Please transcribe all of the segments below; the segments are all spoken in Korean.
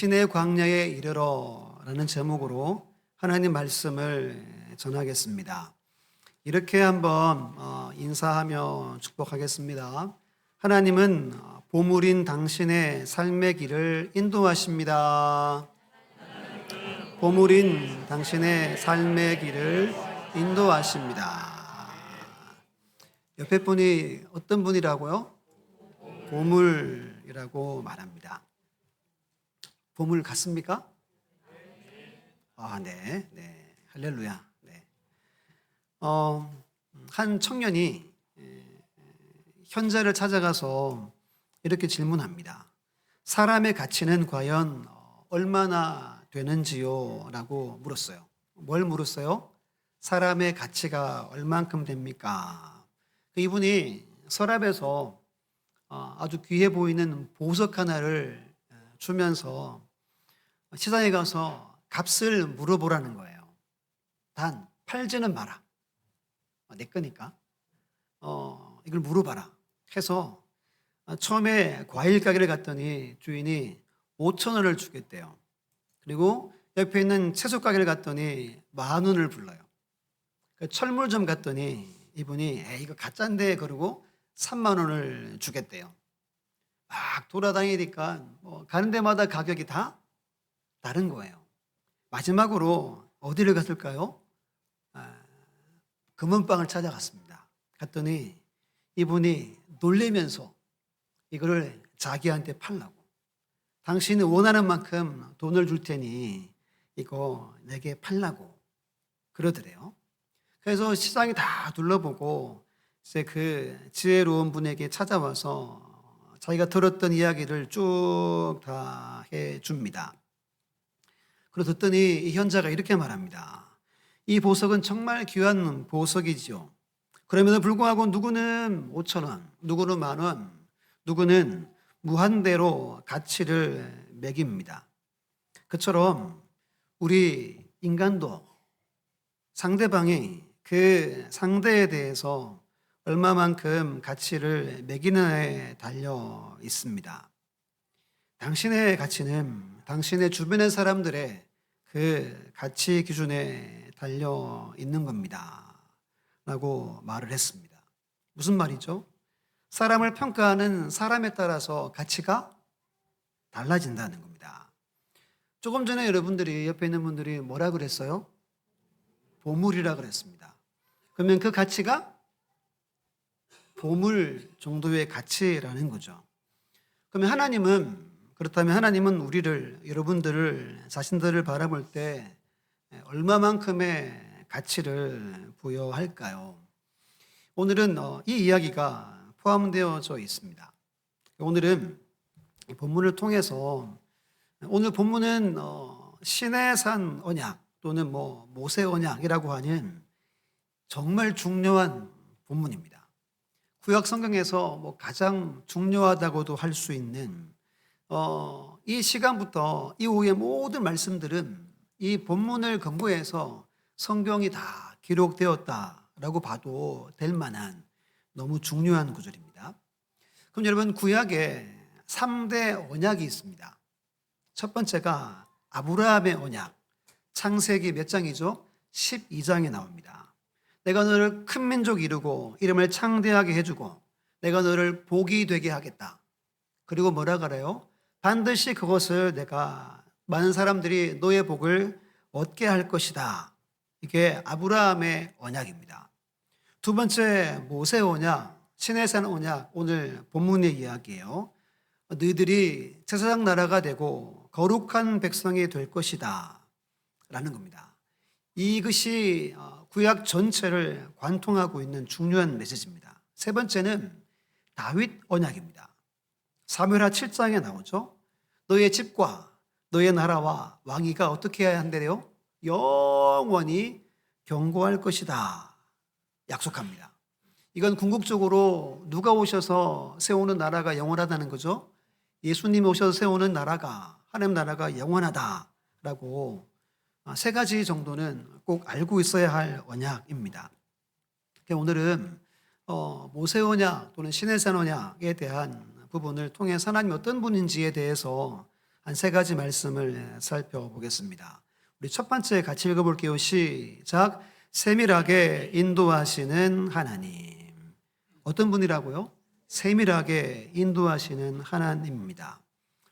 당신의 광야에 이르러라는 제목으로 하나님 말씀을 전하겠습니다. 이렇게 한번 인사하며 축복하겠습니다. 하나님은 보물인 당신의 삶의 길을 인도하십니다. 보물인 당신의 삶의 길을 인도하십니다. 옆에 분이 어떤 분이라고요? 보물이라고 말합니다. 보물 같습니까? 네. 할렐루야. 네. 한 청년이 현자를 찾아가서 이렇게 질문합니다. 사람의 가치는 과연 얼마나 되는지요? 라고 물었어요. 뭘 물었어요? 사람의 가치가 얼만큼 됩니까? 이분이 서랍에서 아주 귀해 보이는 보석 하나를 주면서 시장에 가서 값을 물어보라는 거예요. 단 팔지는 마라. 내 거니까. 이걸 물어봐라. 해서 처음에 과일 가게를 갔더니 주인이 5,000원을 주겠대요. 그리고 옆에 있는 채소 가게를 갔더니 10,000원을 불러요. 철물점 갔더니 이분이 이거 가짜인데 그러고 30,000원을 주겠대요. 막 돌아다니니까 가는 데마다 가격이 다 다른 거예요. 마지막으로 어디를 갔을까요? 금은방을 찾아갔습니다. 갔더니 이분이 놀래면서 이거를 자기한테 팔라고. 당신이 원하는 만큼 돈을 줄 테니 이거 내게 팔라고 그러더래요. 그래서 시장이 다 둘러보고 이제 그 지혜로운 분에게 찾아와서 자기가 들었던 이야기를 쭉 다 해줍니다. 그리고 듣더니 이 현자가 이렇게 말합니다. 이 보석은 정말 귀한 보석이지요. 그럼에도 불구하고 누구는 5,000원, 누구는 10,000원, 누구는 무한대로 가치를 매깁니다. 그처럼 우리 인간도 상대방이 그 상대에 대해서 얼마만큼 가치를 매기느냐에 달려 있습니다. 당신의 가치는 당신의 주변의 사람들의 그 가치 기준에 달려 있는 겁니다. 라고 말을 했습니다. 무슨 말이죠? 사람을 평가하는 사람에 따라서 가치가 달라진다는 겁니다. 조금 전에 여러분들이 옆에 있는 분들이 뭐라 그랬어요? 보물이라 그랬습니다. 그러면 그 가치가 보물 정도의 가치라는 거죠. 그러면 그렇다면 하나님은 우리를, 여러분들을, 자신들을 바라볼 때 얼마만큼의 가치를 부여할까요? 오늘은 이 이야기가 포함되어져 있습니다. 오늘은 이 본문을 통해서 오늘 본문은 시내산 언약 또는 모세 언약이라고 하는 정말 중요한 본문입니다. 구약 성경에서 가장 중요하다고도 할 수 있는 이 시간부터 이후의 모든 말씀들은 이 본문을 근거해서 성경이 다 기록되었다라고 봐도 될 만한 너무 중요한 구절입니다. 그럼 여러분 구약에 3대 언약이 있습니다. 첫 번째가 아브라함의 언약. 창세기 몇 장이죠? 12장에 나옵니다. 내가 너를 큰 민족 이루고 이름을 창대하게 해주고 내가 너를 복이 되게 하겠다. 그리고 뭐라 그래요? 반드시 그것을 내가 많은 사람들이 너의 복을 얻게 할 것이다. 이게 아브라함의 언약입니다. 두 번째 모세 언약, 시내산 언약, 오늘 본문의 이야기예요. 너희들이 제사장 나라가 되고 거룩한 백성이 될 것이다 라는 겁니다. 이것이 구약 전체를 관통하고 있는 중요한 메시지입니다. 세 번째는 다윗 언약입니다. 사무엘하 7장에 나오죠. 너의 집과 너의 나라와 왕위가 어떻게 해야 한대요? 영원히 견고할 것이다 약속합니다. 이건 궁극적으로 누가 오셔서 세우는 나라가 영원하다는 거죠. 예수님이 오셔서 세우는 나라가, 하나님 나라가 영원하다라고 세 가지 정도는 꼭 알고 있어야 할 언약입니다. 오늘은 모세 언약 또는 시내산 언약에 대한 부분을 통해서 하나님이 어떤 분인지에 대해서 한 세 가지 말씀을 살펴보겠습니다. 우리 첫 번째 같이 읽어볼게요. 시작. 세밀하게 인도하시는 하나님. 어떤 분이라고요? 세밀하게 인도하시는 하나님입니다.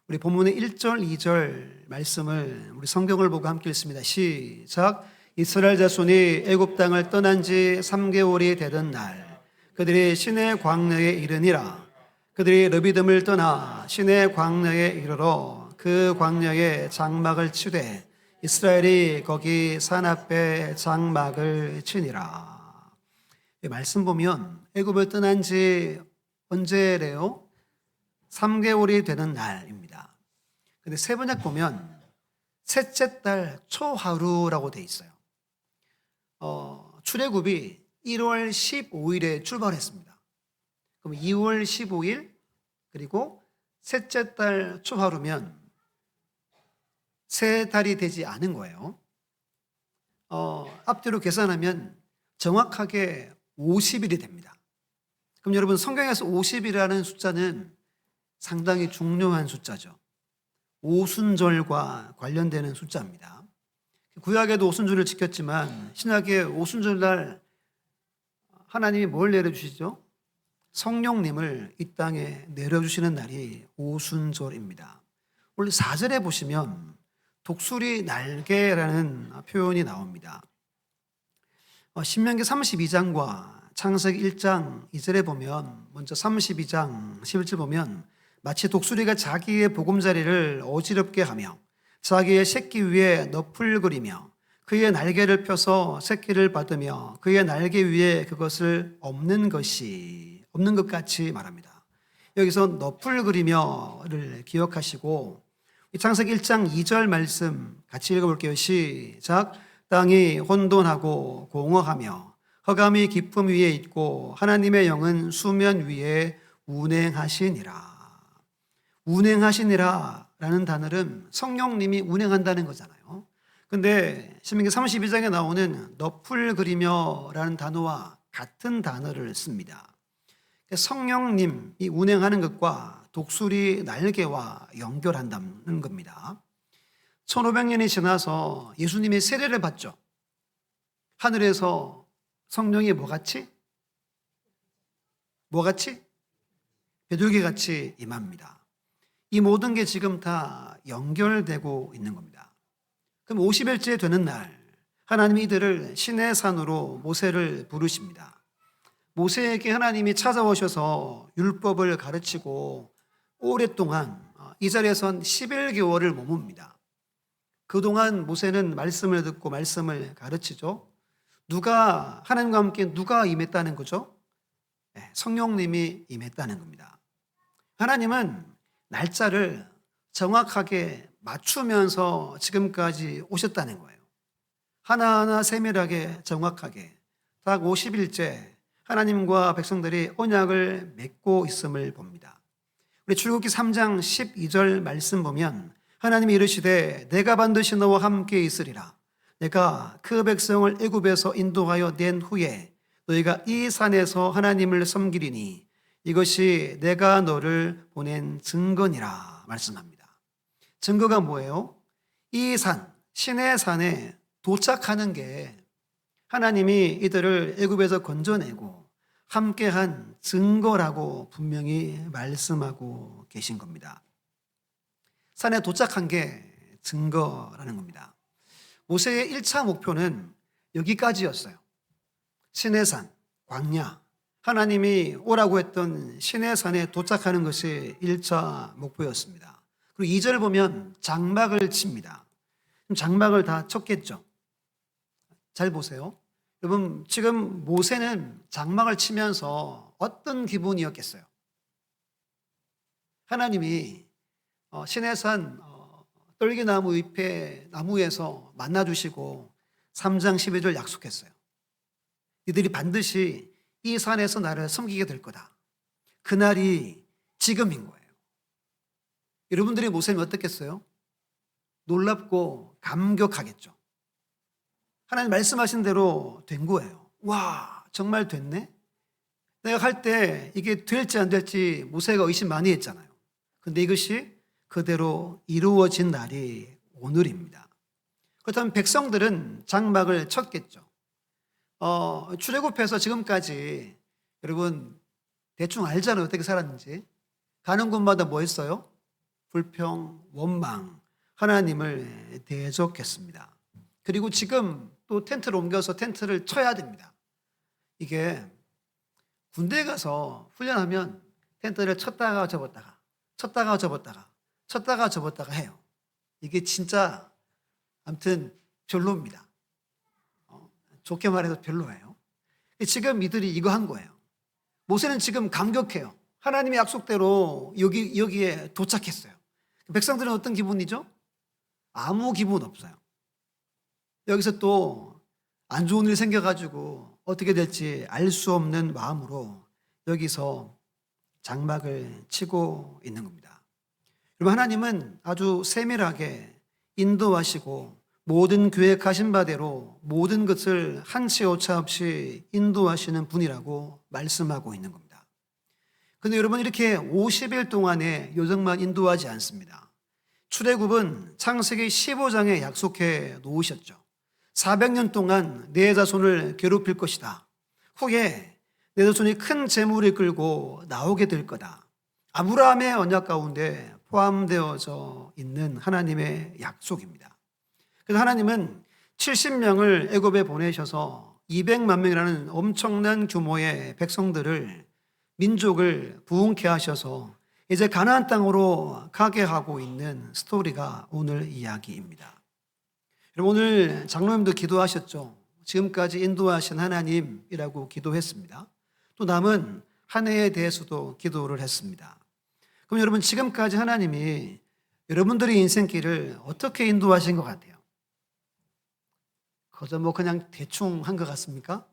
우리 본문의 1절, 2절 말씀을 우리 성경을 보고 함께 읽습니다. 시작. 이스라엘 자손이 애굽 땅을 떠난 지 3개월이 되던 날 그들이 시내 광야에 이르니라. 그들이 르비딤을 떠나 시내 광야에 이르러 그 광야에 장막을 치되 이스라엘이 거기 산 앞에 장막을 치니라. 이 말씀 보면 애굽을 떠난 지 언제래요? 3개월이 되는 날입니다. 근데 세번역 보면 셋째 달 초하루라고 돼 있어요. 출애굽이 1월 15일에 출발했습니다. 그럼 2월 15일 그리고 셋째 달 초하루면 세 달이 되지 않은 거예요. 앞뒤로 계산하면 정확하게 50일이 됩니다. 그럼 여러분 성경에서 50이라는 숫자는 상당히 중요한 숫자죠. 오순절과 관련되는 숫자입니다. 구약에도 오순절을 지켰지만 신약의 오순절날 하나님이 뭘 내려주시죠? 성령님을 이 땅에 내려주시는 날이 오순절입니다. 원래 4절에 보시면 독수리 날개라는 표현이 나옵니다. 신명기 32장과 창세기 1장 2절에 보면 먼저 32장 11절 보면 마치 독수리가 자기의 보금자리를 어지럽게 하며 자기의 새끼 위에 너풀 그리며 그의 날개를 펴서 새끼를 받으며 그의 날개 위에 그것을 엎는 것 같이 말합니다. 여기서 너풀 그리며를 기억하시고 창세기 1장 2절 말씀 같이 읽어볼게요. 시작. 땅이 혼돈하고 공허하며 흑암이 깊음 위에 있고 하나님의 영은 수면 위에 운행하시니라. 운행하시니라 라는 단어는 성령님이 운행한다는 거잖아요. 근데 신명기 32장에 나오는 너풀 그리며 라는 단어와 같은 단어를 씁니다. 성령님이 운행하는 것과 독수리 날개와 연결한다는 겁니다. 1500년이 지나서 예수님이 세례를 받죠. 하늘에서 성령이 뭐같이? 비둘기같이 임합니다. 이 모든 게 지금 다 연결되고 있는 겁니다. 그럼 50일째 되는 날 하나님이 이들을 시내산으로 모세를 부르십니다. 모세에게 하나님이 찾아오셔서 율법을 가르치고 오랫동안 이 자리에선 11개월을 머뭅니다. 그동안 모세는 말씀을 듣고 말씀을 가르치죠. 하나님과 함께 누가 임했다는 거죠? 성령님이 임했다는 겁니다. 하나님은 날짜를 정확하게 맞추면서 지금까지 오셨다는 거예요. 하나하나 세밀하게 정확하게 딱 50일째 하나님과 백성들이 언약을 맺고 있음을 봅니다. 우리 출애굽기 3장 12절 말씀 보면 하나님이 이르시되 내가 반드시 너와 함께 있으리라. 내가 그 백성을 애굽에서 인도하여 낸 후에 너희가 이 산에서 하나님을 섬기리니 이것이 내가 너를 보낸 증거니라 말씀합니다. 증거가 뭐예요? 이 산, 시내 산에 도착하는 게 하나님이 이들을 애굽에서 건져내고 함께한 증거라고 분명히 말씀하고 계신 겁니다. 산에 도착한 게 증거라는 겁니다. 모세의 1차 목표는 여기까지였어요. 시내산, 광야, 하나님이 오라고 했던 시내산에 도착하는 것이 1차 목표였습니다. 그리고 2절 보면 장막을 칩니다. 장막을 다 쳤겠죠. 잘 보세요. 여러분 지금 모세는 장막을 치면서 어떤 기분이었겠어요? 하나님이 시내산 떨기나무 잎에 나무에서 만나주시고 3장 12절 약속했어요. 이들이 반드시 이 산에서 나를 섬기게 될 거다. 그날이 지금인 거예요. 여러분들이 모세는 어떻겠어요? 놀랍고 감격하겠죠. 하나님 말씀하신 대로 된 거예요. 와, 정말 됐네? 내가 할 때 이게 될지 안 될지 모세가 의심 많이 했잖아요. 근데 이것이 그대로 이루어진 날이 오늘입니다. 그렇다면 백성들은 장막을 쳤겠죠. 출애굽해서 지금까지 여러분 대충 알잖아요. 어떻게 살았는지. 가는 곳마다 뭐 했어요? 불평, 원망, 하나님을 대적했습니다. 그리고 지금 또 텐트를 옮겨서 텐트를 쳐야 됩니다. 이게 군대에 가서 훈련하면 텐트를 쳤다가 접었다가 쳤다가 접었다가 쳤다가 접었다가 해요. 이게 진짜 아무튼 별로입니다. 좋게 말해서 별로예요. 지금 이들이 이거 한 거예요. 모세는 지금 감격해요. 하나님의 약속대로 여기에 도착했어요. 백성들은 어떤 기분이죠? 아무 기분 없어요. 여기서 또 안 좋은 일이 생겨가지고 어떻게 될지 알 수 없는 마음으로 여기서 장막을 치고 있는 겁니다. 여러분, 하나님은 아주 세밀하게 인도하시고 모든 계획하신 바대로 모든 것을 한치 오차 없이 인도하시는 분이라고 말씀하고 있는 겁니다. 그런데 여러분, 이렇게 50일 동안의 요정만 인도하지 않습니다. 출애굽은 창세기 15장에 약속해 놓으셨죠. 400년 동안 내 자손을 괴롭힐 것이다. 후에 내 자손이 큰 재물을 끌고 나오게 될 거다. 아브라함의 언약 가운데 포함되어져 있는 하나님의 약속입니다. 그래서 하나님은 70명을 애굽에 보내셔서 200만 명이라는 엄청난 규모의 백성들을 민족을 부흥케 하셔서 이제 가나안 땅으로 가게 하고 있는 스토리가 오늘 이야기입니다. 여러분, 오늘 장로님도 기도하셨죠. 지금까지 인도하신 하나님이라고 기도했습니다. 또 남은 한 해에 대해서도 기도를 했습니다. 그럼 여러분, 지금까지 하나님이 여러분들의 인생길을 어떻게 인도하신 것 같아요? 그저 그냥 대충 한 것 같습니까?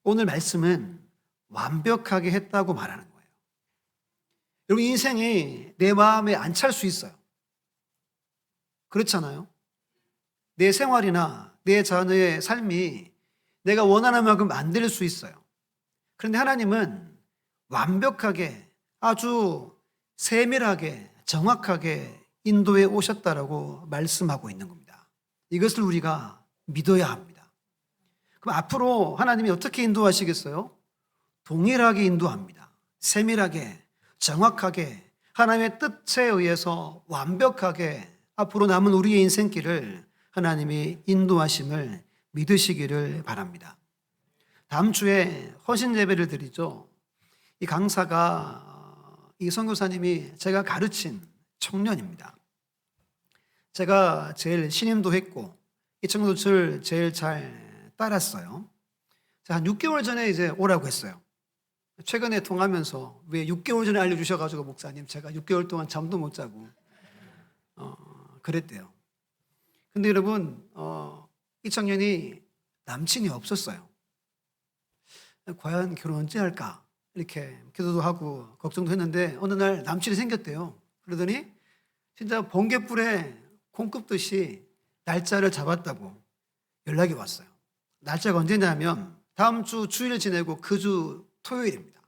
오늘 말씀은 완벽하게 했다고 말하는 거예요. 여러분, 인생이 내 마음에 안 찰 수 있어요. 그렇잖아요. 내 생활이나 내 자녀의 삶이 내가 원하는 만큼 안 될 수 있어요. 그런데 하나님은 완벽하게 아주 세밀하게 정확하게 인도해 오셨다라고 말씀하고 있는 겁니다. 이것을 우리가 믿어야 합니다. 그럼 앞으로 하나님이 어떻게 인도하시겠어요? 동일하게 인도합니다. 세밀하게 정확하게 하나님의 뜻에 의해서 완벽하게 앞으로 남은 우리의 인생길을 하나님이 인도하심을 믿으시기를 바랍니다. 다음 주에 헌신 예배를 드리죠. 이 강사가 이 선교사님이 제가 가르친 청년입니다. 제가 제일 신임도 했고 이 친구들 제일 잘 따랐어요. 한 6개월 전에 이제 오라고 했어요. 최근에 통하면서 왜 6개월 전에 알려주셔가지고 목사님 제가 6개월 동안 잠도 못 자고 그랬대요. 근데 여러분, 이 청년이 남친이 없었어요. 과연 결혼 언제 할까? 이렇게 기도도 하고 걱정도 했는데 어느 날 남친이 생겼대요. 그러더니 진짜 번갯불에 콩 굽듯이 날짜를 잡았다고 연락이 왔어요. 날짜가 언제냐면 다음 주 주일 지내고 그 주 토요일입니다.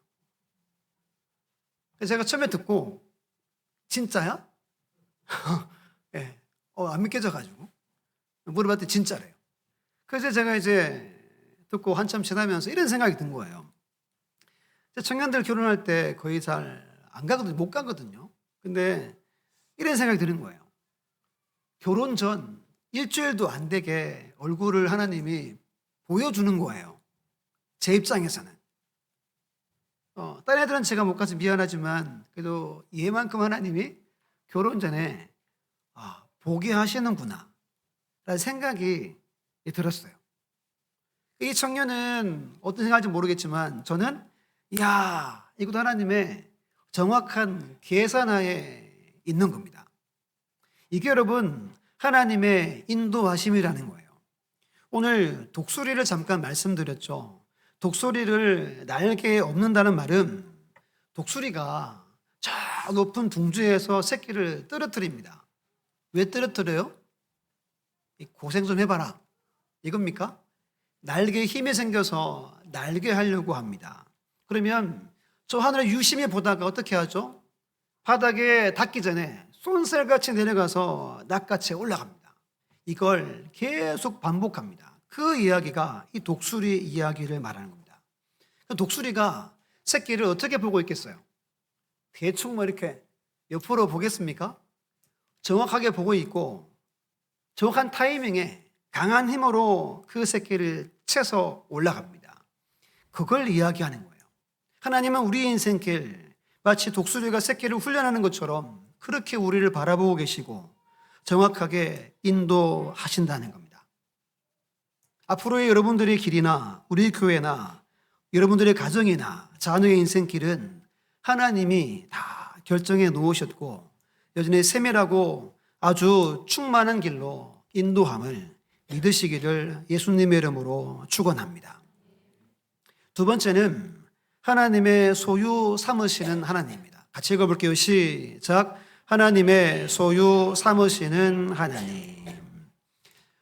그래서 제가 처음에 듣고 진짜야? 네. 안 믿겨져가지고 물어봤더니 진짜래요. 그래서 제가 이제 듣고 한참 지나면서 이런 생각이 든 거예요. 청년들 결혼할 때 거의 잘 안 가거든요. 못 가거든요. 근데 이런 생각이 드는 거예요. 결혼 전 일주일도 안 되게 얼굴을 하나님이 보여주는 거예요. 제 입장에서는. 다른 애들은 제가 못 가서 미안하지만 그래도 얘만큼 하나님이 결혼 전에 보게 하시는구나 라는 생각이 들었어요. 이 청년은 어떤 생각인지 모르겠지만 저는 이것도 하나님의 정확한 계산하에 있는 겁니다. 이게 여러분 하나님의 인도하심이라는 거예요. 오늘 독수리를 잠깐 말씀드렸죠. 독수리를 날개에 업는다는 말은 독수리가 저 높은 둥지에서 새끼를 떨어뜨립니다. 왜 떨어뜨려요? 고생 좀 해봐라 이겁니까? 날개에 힘이 생겨서 날게 하려고 합니다. 그러면 저 하늘을 유심히 보다가 어떻게 하죠? 바닥에 닿기 전에 쏜살같이 내려가서 낚같이 올라갑니다. 이걸 계속 반복합니다. 그 이야기가 이 독수리 이야기를 말하는 겁니다. 그 독수리가 새끼를 어떻게 보고 있겠어요? 대충 뭐 이렇게 옆으로 보겠습니까? 정확하게 보고 있고 정확한 타이밍에 강한 힘으로 그 새끼를 채서 올라갑니다. 그걸 이야기하는 거예요. 하나님은 우리 인생길 마치 독수리가 새끼를 훈련하는 것처럼 그렇게 우리를 바라보고 계시고 정확하게 인도하신다는 겁니다. 앞으로의 여러분들의 길이나 우리 교회나 여러분들의 가정이나 자녀의 인생길은 하나님이 다 결정해 놓으셨고 여전히 세밀하고 아주 충만한 길로 인도함을 믿으시기를 예수님의 이름으로 축원합니다. 두 번째는 하나님의 소유 삼으시는 하나님입니다. 같이 읽어볼게요. 시작. 하나님의 소유 삼으시는 하나님.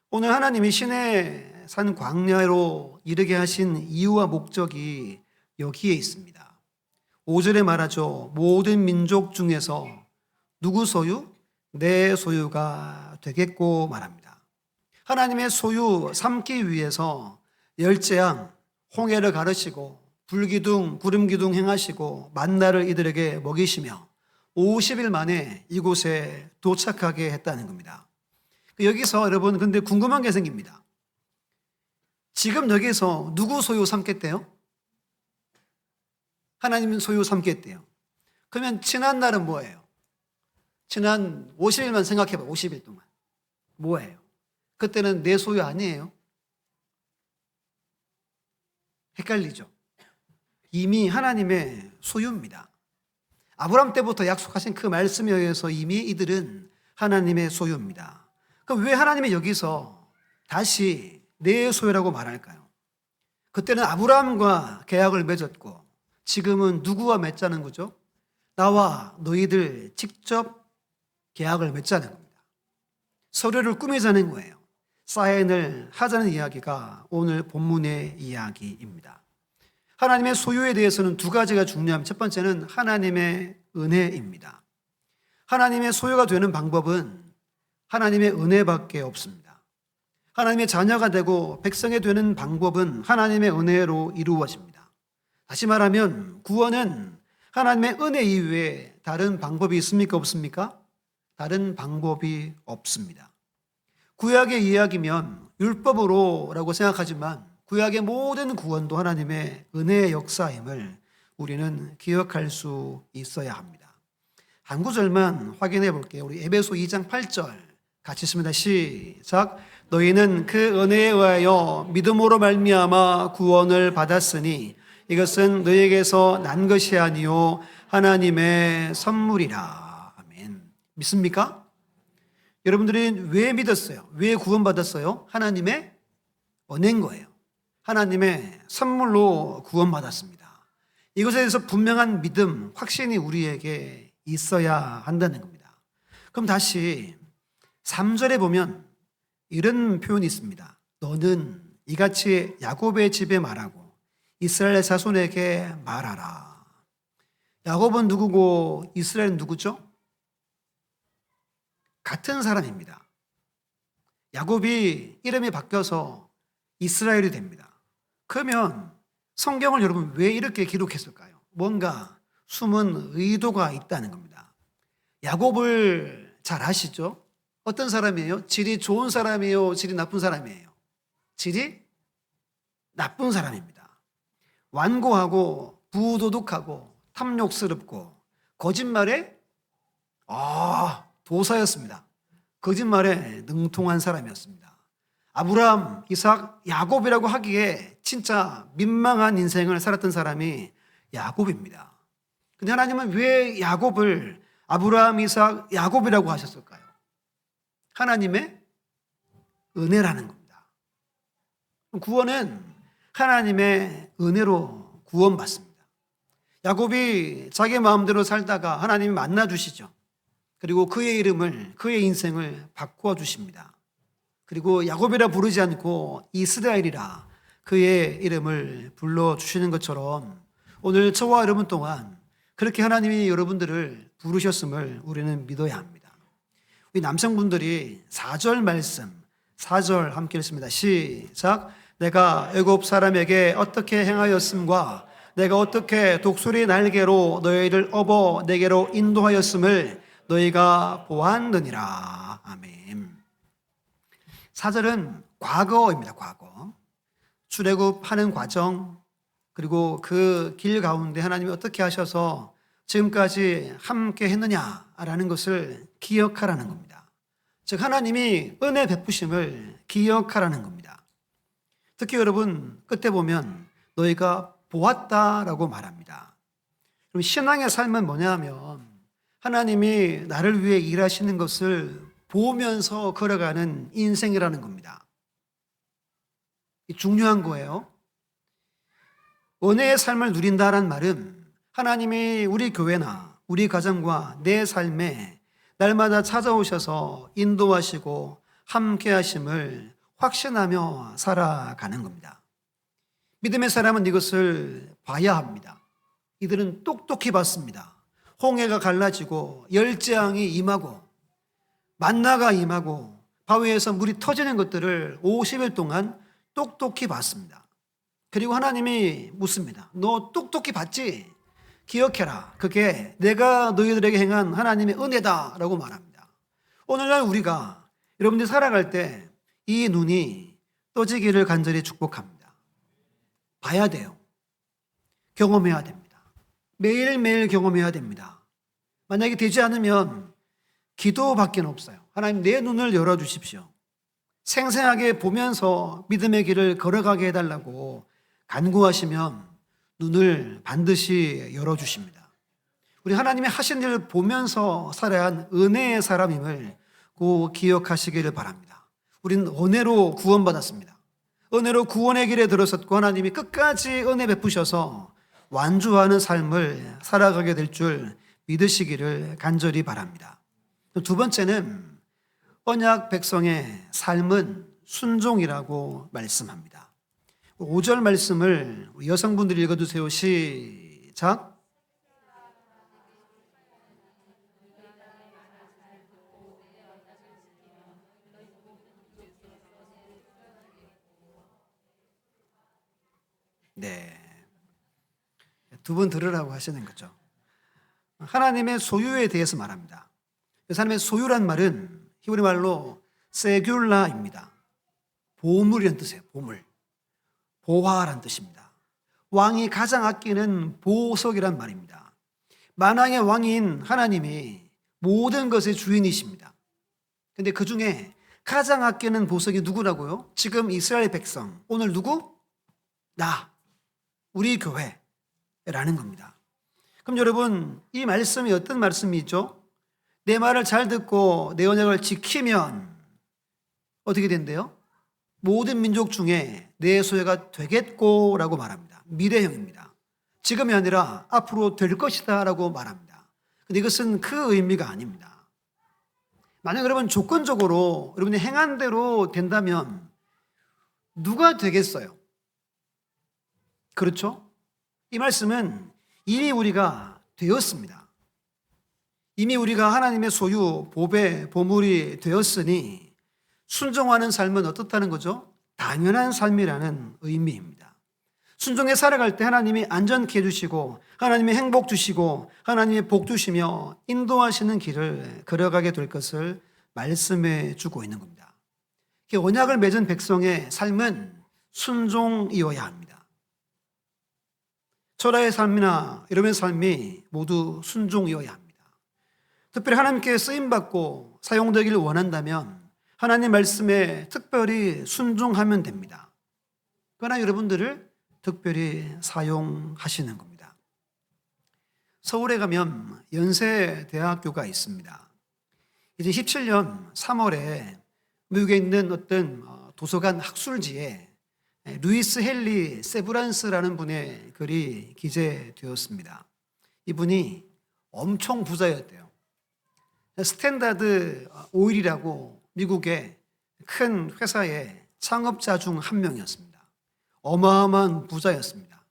오늘 하나님이 신의 산 광야로 이르게 하신 이유와 목적이 여기에 있습니다. 5절에 말하죠. 모든 민족 중에서 누구 소유? 내 소유가 되겠고 말합니다. 하나님의 소유 삼기 위해서 열재앙, 홍해를 가르시고 불기둥, 구름기둥 행하시고 만나를 이들에게 먹이시며 50일 만에 이곳에 도착하게 했다는 겁니다. 여기서 여러분 근데 궁금한 게 생깁니다. 지금 여기서 누구 소유 삼겠대요? 하나님은 소유 삼겠대요. 그러면 지난 날은 뭐예요? 지난 50일만 생각해봐. 50일 동안 뭐예요? 그때는 내 소유 아니에요? 헷갈리죠? 이미 하나님의 소유입니다. 아브라함 때부터 약속하신 그 말씀에 의해서 이미 이들은 하나님의 소유입니다. 그럼 왜 하나님이 여기서 다시 내 소유라고 말할까요? 그때는 아브라함과 계약을 맺었고 지금은 누구와 맺자는 거죠? 나와 너희들 직접 계약을 맺자는 겁니다. 서류를 꾸미자는 거예요. 사인을 하자는 이야기가 오늘 본문의 이야기입니다. 하나님의 소유에 대해서는 두 가지가 중요합니다. 첫 번째는 하나님의 은혜입니다. 하나님의 소유가 되는 방법은 하나님의 은혜밖에 없습니다. 하나님의 자녀가 되고 백성이 되는 방법은 하나님의 은혜로 이루어집니다. 다시 말하면 구원은 하나님의 은혜 이외에 다른 방법이 있습니까? 없습니까? 다른 방법이 없습니다. 구약의 이야기면 율법으로라고 생각하지만 구약의 모든 구원도 하나님의 은혜의 역사임을 우리는 기억할 수 있어야 합니다. 한 구절만 확인해 볼게요. 우리 에베소 2장 8절 같이 읽습니다. 시작. 너희는 그 은혜에 의하여 믿음으로 말미암아 구원을 받았으니 이것은 너희에게서 난 것이 아니요 하나님의 선물이라. 아멘. 믿습니까? 여러분들이 왜 믿었어요? 왜 구원받았어요? 하나님의 은혜인 거예요. 하나님의 선물로 구원받았습니다. 이것에 대해서 분명한 믿음, 확신이 우리에게 있어야 한다는 겁니다. 그럼 다시 3절에 보면 이런 표현이 있습니다. 너는 이같이 야곱의 집에 말하고 이스라엘 자손에게 말하라. 야곱은 누구고 이스라엘은 누구죠? 같은 사람입니다. 야곱이 이름이 바뀌어서 이스라엘이 됩니다. 그러면 성경을 여러분 왜 이렇게 기록했을까요? 뭔가 숨은 의도가 있다는 겁니다. 야곱을 잘 아시죠? 어떤 사람이에요? 질이 좋은 사람이에요? 질이 나쁜 사람이에요? 질이 나쁜 사람입니다. 완고하고 부도덕하고 탐욕스럽고 거짓말에 도사였습니다. 거짓말에 능통한 사람이었습니다. 아브라함, 이삭, 야곱이라고 하기에 진짜 민망한 인생을 살았던 사람이 야곱입니다. 근데 하나님은 왜 야곱을 아브라함, 이삭, 야곱이라고 하셨을까요? 하나님의 은혜라는 겁니다. 구원은 하나님의 은혜로 구원받습니다. 야곱이 자기 마음대로 살다가 하나님이 만나주시죠. 그리고 그의 이름을, 그의 인생을 바꾸어 주십니다. 그리고 야곱이라 부르지 않고 이스라엘이라 그의 이름을 불러주시는 것처럼 오늘 저와 여러분 동안 그렇게 하나님이 여러분들을 부르셨음을 우리는 믿어야 합니다. 우리 남성분들이 4절 말씀, 4절 함께 읽습니다. 시작. 내가 애굽 사람에게 어떻게 행하였음과 내가 어떻게 독수리 날개로 너희를 업어 내게로 인도하였음을 너희가 보았느니라. 아멘. 4절은 과거입니다. 과거. 출애굽하는 과정, 그리고 그 길 가운데 하나님이 어떻게 하셔서 지금까지 함께 했느냐라는 것을 기억하라는 겁니다. 즉 하나님이 은혜 베푸심을 기억하라는 겁니다. 특히 여러분 끝에 보면 너희가 보았다라고 말합니다. 그럼 신앙의 삶은 뭐냐 하면 하나님이 나를 위해 일하시는 것을 보면서 걸어가는 인생이라는 겁니다. 중요한 거예요. 은혜의 삶을 누린다란 말은 하나님이 우리 교회나 우리 가정과 내 삶에 날마다 찾아오셔서 인도하시고 함께 하심을 확신하며 살아가는 겁니다. 믿음의 사람은 이것을 봐야 합니다. 이들은 똑똑히 봤습니다. 홍해가 갈라지고 열재앙이 임하고 만나가 임하고 바위에서 물이 터지는 것들을 50일 동안 똑똑히 봤습니다. 그리고 하나님이 묻습니다. 너 똑똑히 봤지? 기억해라. 그게 내가 너희들에게 행한 하나님의 은혜다라고 말합니다. 오늘날 우리가 여러분들이 살아갈 때 이 눈이 떠지기를 간절히 축복합니다. 봐야 돼요. 경험해야 됩니다. 매일매일 경험해야 됩니다. 만약에 되지 않으면 기도밖에 없어요. 하나님 내 눈을 열어주십시오. 생생하게 보면서 믿음의 길을 걸어가게 해달라고 간구하시면 눈을 반드시 열어주십니다. 우리 하나님이 하신 일을 보면서 살아야 한 은혜의 사람임을 꼭 기억하시기를 바랍니다. 우리는 은혜로 구원받았습니다. 은혜로 구원의 길에 들어섰고 하나님이 끝까지 은혜 베푸셔서 완주하는 삶을 살아가게 될 줄 믿으시기를 간절히 바랍니다. 두 번째는 언약 백성의 삶은 순종이라고 말씀합니다. 5절 말씀을 여성분들이 읽어주세요. 시작. 네. 두 분 들으라고 하시는 거죠. 하나님의 소유에 대해서 말합니다. 그 사람의 소유란 말은 히브리 말로 세귤라입니다. 보물이라는 뜻이에요. 보물. 보화란 뜻입니다. 왕이 가장 아끼는 보석이란 말입니다. 만왕의 왕인 하나님이 모든 것의 주인이십니다. 그런데 그 중에 가장 아끼는 보석이 누구라고요? 지금 이스라엘 백성. 오늘 누구? 나. 우리 교회라는 겁니다. 그럼 여러분, 이 말씀이 어떤 말씀이죠? 내 말을 잘 듣고 내 언약을 지키면 어떻게 된대요? 모든 민족 중에 내 소유가 되겠고라고 말합니다. 미래형입니다. 지금이 아니라 앞으로 될 것이다 라고 말합니다. 근데 이것은 그 의미가 아닙니다. 만약 여러분 조건적으로 여러분이 행한 대로 된다면 누가 되겠어요? 그렇죠? 이 말씀은 이미 우리가 되었습니다. 이미 우리가 하나님의 소유, 보배, 보물이 되었으니 순종하는 삶은 어떻다는 거죠? 당연한 삶이라는 의미입니다. 순종에 살아갈 때 하나님이 안전케 해주시고 하나님이 행복 주시고 하나님이 복 주시며 인도하시는 길을 걸어가게 될 것을 말씀해 주고 있는 겁니다. 언약을 맺은 백성의 삶은 순종이어야 합니다. 초라의 삶이나 이름의 삶이 모두 순종이어야 합니다. 특별히 하나님께 쓰임받고 사용되기를 원한다면 하나님 말씀에 특별히 순종하면 됩니다. 그러나 여러분들을 특별히 사용하시는 겁니다. 서울에 가면 연세대학교가 있습니다. 2017년 3월에 미국에 있는 어떤 도서관 학술지에 루이스 헨리 세브란스라는 분의 글이 기재되었습니다. 이분이 엄청 부자였대요. 스탠다드 오일이라고 미국의 큰 회사의 창업자 중 한 명이었습니다. 어마어마한 부자였습니다.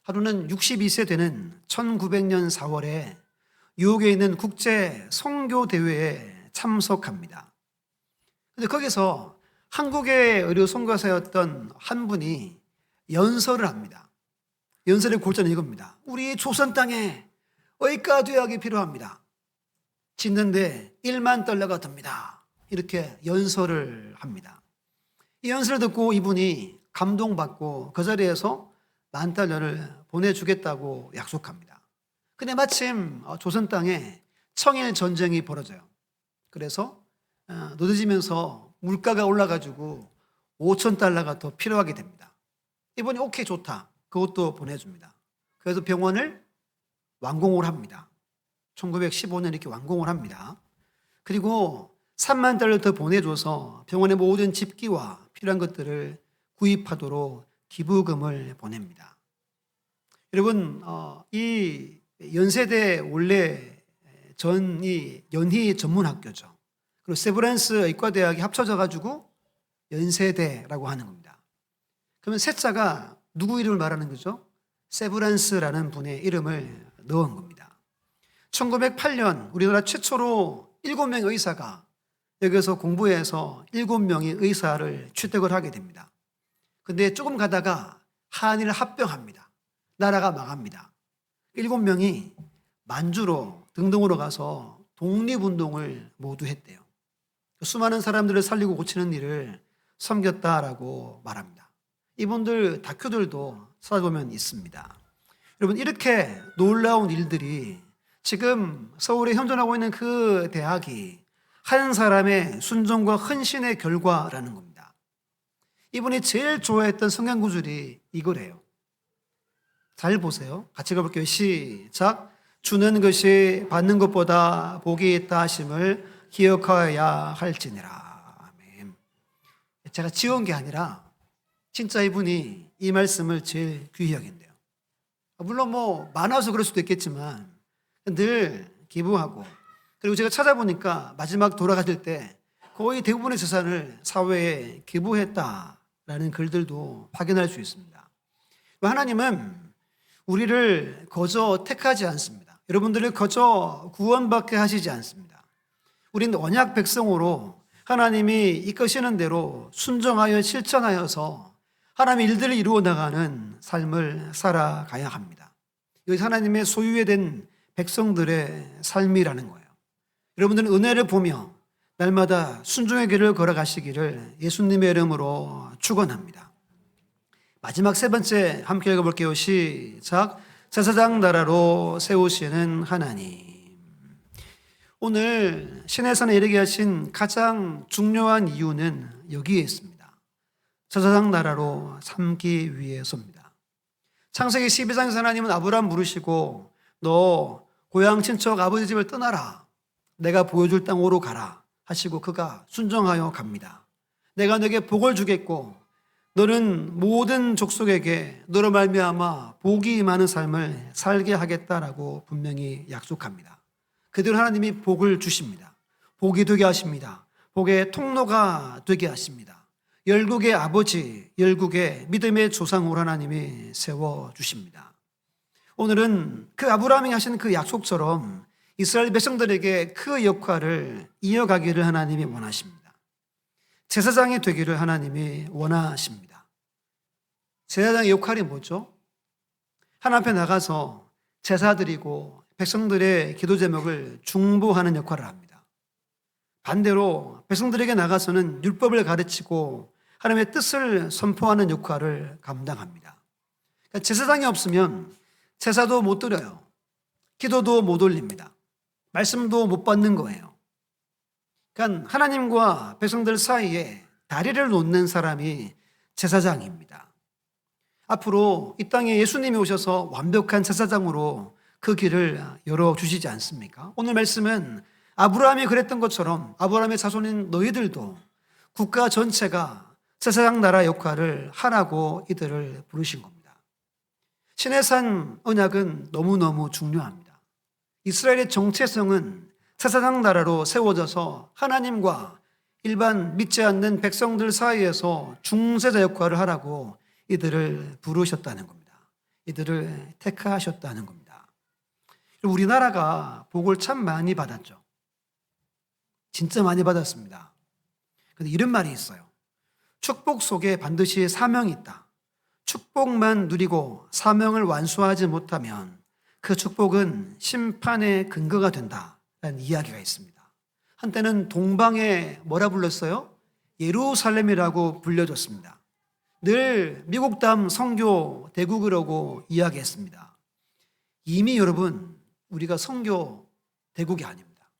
하루는 62세 되는 1900년 4월에 뉴욕에 있는 국제 선교 대회에 참석합니다. 근데 거기서 한국의 의료 선교사였던 한 분이 연설을 합니다. 연설의 골자는 이겁니다. 우리 조선 땅에 의과대학이 필요합니다. 짓는데 1만 달러가 듭니다. 이렇게 연설을 합니다. 이 연설을 듣고 이분이 감동받고 그 자리에서 10,000달러를 보내주겠다고 약속합니다. 근데 마침 조선 땅에 청일 전쟁이 벌어져요. 그래서 늦어지면서 물가가 올라가지고 5,000달러가 더 필요하게 됩니다. 이분이 오케이 좋다. 그것도 보내줍니다. 그래서 병원을 완공을 합니다. 1915년 이렇게 완공을 합니다. 그리고 30,000달러 더 보내줘서 병원의 모든 집기와 필요한 것들을 구입하도록 기부금을 보냅니다. 여러분, 이 연세대 원래 전이 연희 전문학교죠. 그리고 세브란스 의과대학이 합쳐져가지고 연세대라고 하는 겁니다. 그러면 세자가 누구 이름을 말하는 거죠? 세브란스라는 분의 이름을 넣은 겁니다. 1908년 우리나라 최초로 7명의 의사가 여기서 공부해서 7명의 의사를 취득을 하게 됩니다. 근데 조금 가다가 한일 합병합니다. 나라가 망합니다. 7명이 만주로 등등으로 가서 독립운동을 모두 했대요. 수많은 사람들을 살리고 고치는 일을 섬겼다라고 말합니다. 이분들 다큐들도 찾아보면 있습니다. 여러분, 이렇게 놀라운 일들이 지금 서울에 현존하고 있는 그 대학이 한 사람의 순종과 헌신의 결과라는 겁니다. 이분이 제일 좋아했던 성경 구절이 이거래요. 잘 보세요. 같이 가볼게요. 시작. 주는 것이 받는 것보다 복이 있다 하심을 기억하여야 할지니라. 아멘. 제가 지은 게 아니라 진짜 이분이 이 말씀을 제일 귀히 여긴대요. 물론 많아서 그럴 수도 있겠지만 늘 기부하고, 그리고 제가 찾아보니까 마지막 돌아가실 때 거의 대부분의 재산을 사회에 기부했다라는 글들도 확인할 수 있습니다. 하나님은 우리를 거저 택하지 않습니다. 여러분들을 거저 구원받게 하시지 않습니다. 우리는 언약 백성으로 하나님이 이끄시는 대로 순종하여 실천하여서 하나님의 일들을 이루어 나가는 삶을 살아가야 합니다. 이것이 하나님의 소유에 된 백성들의 삶이라는 거예요. 여러분들은 은혜를 보며 날마다 순종의 길을 걸어가시기를 예수님의 이름으로 축원합니다. 마지막 세 번째 함께 읽어볼게요. 시작. 제사장 나라로 세우시는 하나님. 오늘 시내산에 이르게 하신 가장 중요한 이유는 여기에 있습니다. 제사장 나라로 삼기 위해서입니다. 창세기 12장에서 하나님은 아브라함 부르시고 너 고향 친척 아버지 집을 떠나라. 내가 보여줄 땅으로 가라 하시고 그가 순종하여 갑니다. 내가 너에게 복을 주겠고 너는 모든 족속에게 너로 말미암아 복이 많은 삶을 살게 하겠다라고 분명히 약속합니다. 그대로 하나님이 복을 주십니다. 복이 되게 하십니다. 복의 통로가 되게 하십니다. 열국의 아버지, 열국의 믿음의 조상으로 하나님이 세워주십니다. 오늘은 그 아브라함이 하신 그 약속처럼 이스라엘 백성들에게 그 역할을 이어가기를 하나님이 원하십니다. 제사장이 되기를 하나님이 원하십니다. 제사장의 역할이 뭐죠? 하나님 앞에 나가서 제사 드리고 백성들의 기도 제목을 중보하는 역할을 합니다. 반대로 백성들에게 나가서는 율법을 가르치고 하나님의 뜻을 선포하는 역할을 감당합니다. 그러니까 제사장이 없으면 제사도 못 드려요. 기도도 못 올립니다. 말씀도 못 받는 거예요. 그러니까 하나님과 백성들 사이에 다리를 놓는 사람이 제사장입니다. 앞으로 이 땅에 예수님이 오셔서 완벽한 제사장으로 그 길을 열어주시지 않습니까? 오늘 말씀은 아브라함이 그랬던 것처럼 아브라함의 자손인 너희들도 국가 전체가 제사장 나라 역할을 하라고 이들을 부르신 겁니다. 시내산 언약은 너무너무 중요합니다. 이스라엘의 정체성은 제사장 나라로 세워져서 하나님과 일반 믿지 않는 백성들 사이에서 중재자 역할을 하라고 이들을 부르셨다는 겁니다. 이들을 택하셨다는 겁니다. 우리나라가 복을 참 많이 받았죠. 진짜 많이 받았습니다. 근데 이런 말이 있어요. 축복 속에 반드시 사명이 있다. 축복만 누리고 사명을 완수하지 못하면 그 축복은 심판의 근거가 된다라는 이야기가 있습니다. 한때는 동방에 뭐라 불렀어요? 예루살렘이라고 불려줬습니다. 늘 미국 다음 선교 대국이라고 이야기했습니다. 이미 여러분, 우리가 선교 대국이 아닙니다.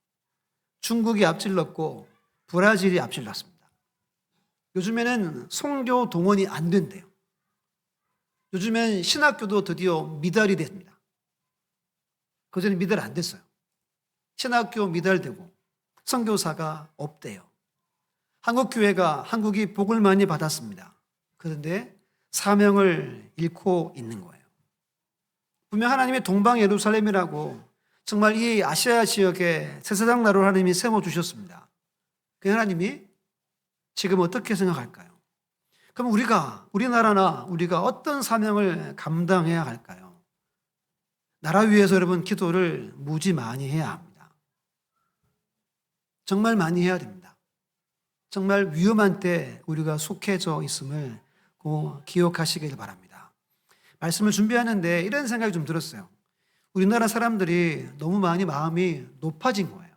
중국이 앞질렀고 브라질이 앞질렀습니다. 요즘에는 선교 동원이 안 된대요. 요즘엔 신학교도 드디어 미달이 됩니다. 그전에 미달 안 됐어요. 신학교 미달되고 선교사가 없대요. 한국교회가 한국이 복을 많이 받았습니다. 그런데 사명을 잃고 있는 거예요. 분명 하나님의 동방 예루살렘이라고 정말 이 아시아 지역에 제사장 나라를 하나님이 세워주셨습니다. 그 하나님이 지금 어떻게 생각할까요? 그럼 우리나라나 우리가 어떤 사명을 감당해야 할까요? 나라 위해서 여러분 기도를 무지 많이 해야 합니다. 정말 많이 해야 됩니다. 정말 위험한 때 우리가 속해져 있음을 꼭 기억하시길 바랍니다. 말씀을 준비하는데 이런 생각이 좀 들었어요. 우리나라 사람들이 너무 많이 마음이 높아진 거예요.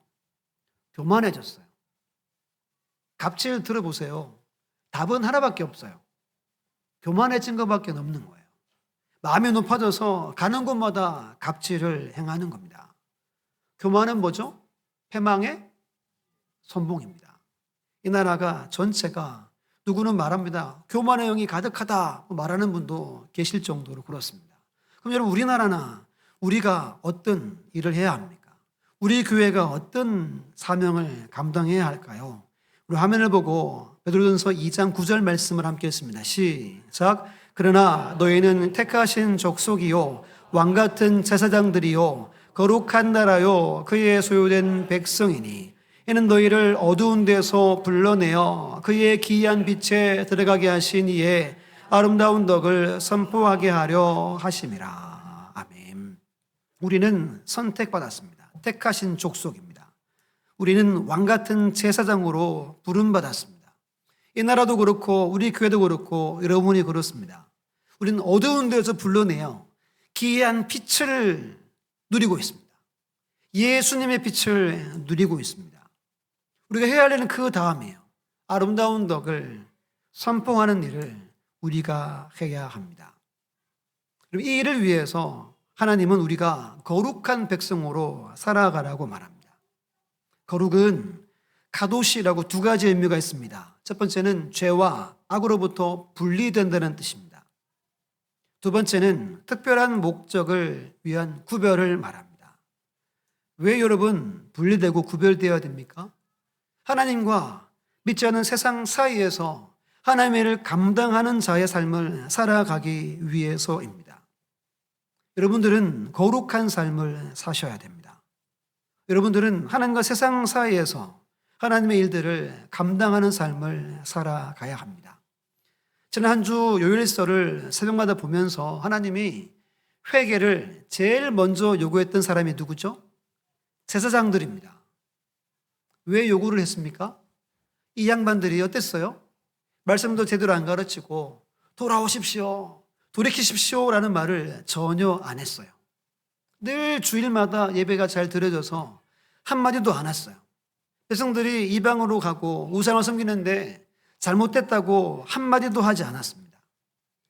교만해졌어요. 갑질 들어보세요. 답은 하나밖에 없어요. 교만해진 것밖에 없는 거예요. 마음이 높아져서 가는 곳마다 갑질을 행하는 겁니다. 교만은 뭐죠? 패망의 선봉입니다. 이 나라가 전체가 누구는 말합니다. 교만의 영이 가득하다 말하는 분도 계실 정도로 그렇습니다. 그럼 여러분 우리나라나 우리가 어떤 일을 해야 합니까? 우리 교회가 어떤 사명을 감당해야 할까요? 우리 화면을 보고 베드로전서 2장 9절 말씀을 함께 했습니다. 시작. 그러나 너희는 택하신 족속이요 왕같은 제사장들이요 거룩한 나라요 그의 소유된 백성이니 이는 너희를 어두운 데서 불러내어 그의 기이한 빛에 들어가게 하신 이의 아름다운 덕을 선포하게 하려 하심이라. 아멘. 우리는 선택받았습니다. 택하신 족속입니다. 우리는 왕같은 제사장으로 부름받았습니다. 이 나라도 그렇고 우리 교회도 그렇고 여러분이 그렇습니다. 우리는 어두운 데서 불러내어 기이한 빛을 누리고 있습니다. 예수님의 빛을 누리고 있습니다. 우리가 해야 할 일은 그 다음이에요. 아름다운 덕을 선포하는 일을 우리가 해야 합니다. 이 일을 위해서 하나님은 우리가 거룩한 백성으로 살아가라고 말합니다. 거룩은 가도시라고 두 가지 의미가 있습니다. 첫 번째는 죄와 악으로부터 분리된다는 뜻입니다. 두 번째는 특별한 목적을 위한 구별을 말합니다. 왜 여러분 분리되고 구별되어야 됩니까? 하나님과 믿지 않는 세상 사이에서 하나님의 일을 감당하는 자의 삶을 살아가기 위해서입니다. 여러분들은 거룩한 삶을 사셔야 됩니다. 여러분들은 하나님과 세상 사이에서 하나님의 일들을 감당하는 삶을 살아가야 합니다. 저는 한 주 요일서를 새벽마다 보면서 하나님이 회개를 제일 먼저 요구했던 사람이 누구죠? 제사장들입니다. 왜 요구를 했습니까? 이 양반들이 어땠어요? 말씀도 제대로 안 가르치고 돌아오십시오, 돌이키십시오라는 말을 전혀 안 했어요. 늘 주일마다 예배가 잘 드려져서 한마디도 안 했어요. 백성들이 이방으로 가고 우상을 섬기는데 잘못됐다고 한마디도 하지 않았습니다.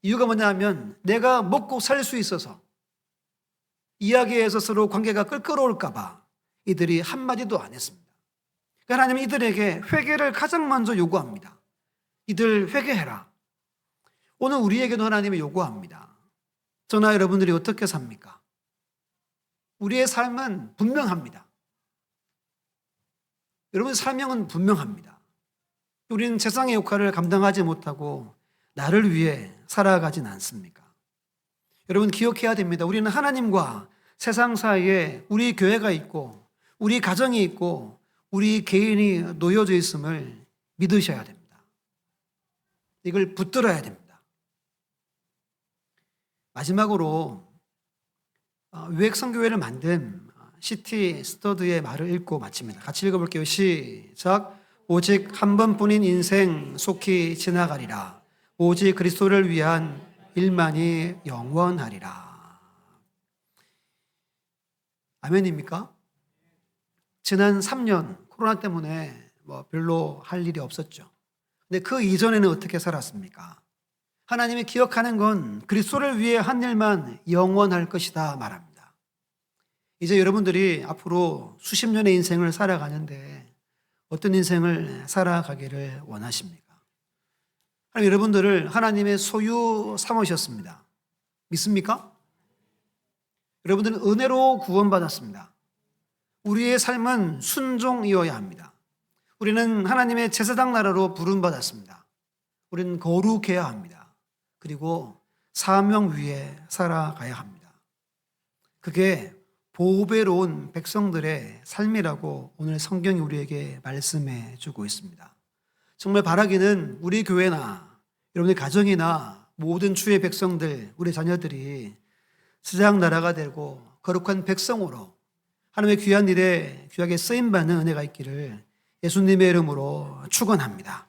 이유가 뭐냐면 내가 먹고 살 수 있어서 이야기에서 서로 관계가 껄끄러울까 봐 이들이 한마디도 안 했습니다. 하나님은 이들에게 회개를 가장 먼저 요구합니다. 이들 회개해라. 오늘 우리에게도 하나님이 요구합니다. 저나 여러분들이 어떻게 삽니까? 우리의 삶은 분명합니다. 여러분의 사명은 분명합니다. 우리는 세상의 역할을 감당하지 못하고 나를 위해 살아가진 않습니까? 여러분 기억해야 됩니다. 우리는 하나님과 세상 사이에 우리 교회가 있고 우리 가정이 있고 우리 개인이 놓여져 있음을 믿으셔야 됩니다. 이걸 붙들어야 됩니다. 마지막으로 유액 선교회를 만든 C.T. 스터드의 말을 읽고 마칩니다. 같이 읽어볼게요. 시작. 오직 한 번뿐인 인생 속히 지나가리라. 오직 그리스도를 위한 일만이 영원하리라. 아멘입니까? 지난 3년 코로나 때문에 별로 할 일이 없었죠. 근데 그 이전에는 어떻게 살았습니까? 하나님이 기억하는 건 그리스도를 위해 한 일만 영원할 것이다 말합니다. 이제 여러분들이 앞으로 수십 년의 인생을 살아가는데 어떤 인생을 살아가기를 원하십니까? 하나님 여러분들을 하나님의 소유 삼으셨습니다. 믿습니까? 여러분들은 은혜로 구원받았습니다. 우리의 삶은 순종이어야 합니다. 우리는 하나님의 제사장 나라로 부름받았습니다. 우리는 거룩해야 합니다. 그리고 사명 위에 살아가야 합니다. 그게 보배로운 백성들의 삶이라고 오늘 성경이 우리에게 말씀해 주고 있습니다. 정말 바라기는 우리 교회나 여러분의 가정이나 모든 주의 백성들, 우리 자녀들이 제사장 나라가 되고 거룩한 백성으로 하나님의 귀한 일에 귀하게 쓰임받는 은혜가 있기를 예수님의 이름으로 축원합니다.